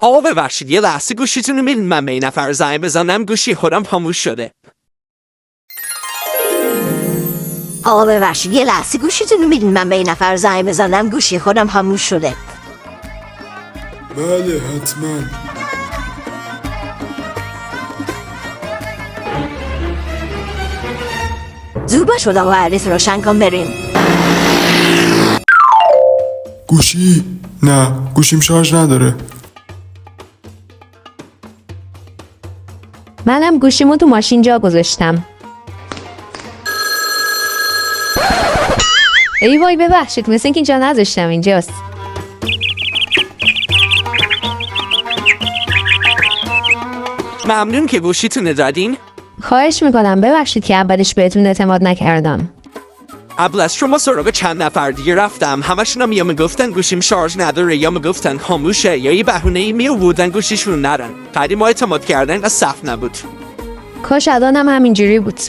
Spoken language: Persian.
آقا ببخشید یه لحظه گوشیتون رو میدین من به این نفر زنگ بزنم، گوشی خودم خاموش شده. آقا ببخشید یه لحظه گوشیتون رو میدین من به این نفر زنگ بزنم، گوشی خودم خاموش شده. بله حتما. زود باش خدا وردیت روشن کن بریم. گوشی؟ نه گوشیم شارژ نداره. منم گوشیمو تو ماشین جا گذاشتم. ای وای ببخشید، مثل اینکه اینجا نذاشتم، اینجاست. ممنون که گوشیتون دادین. خواهش میکنم ببخشید که اولش بهتون اعتماد نکردم. قبل از شما سراغ چند نفر دیگه رفتم، همشون هم یا میگفتن گوشیم شارژ نداره یا میگفتن خاموشه یا یه بهونه‌ای میآوردن گوشیشون نرن. قدیم اعتماد کردن از صف نبود. کاش الانم همینجوری بود.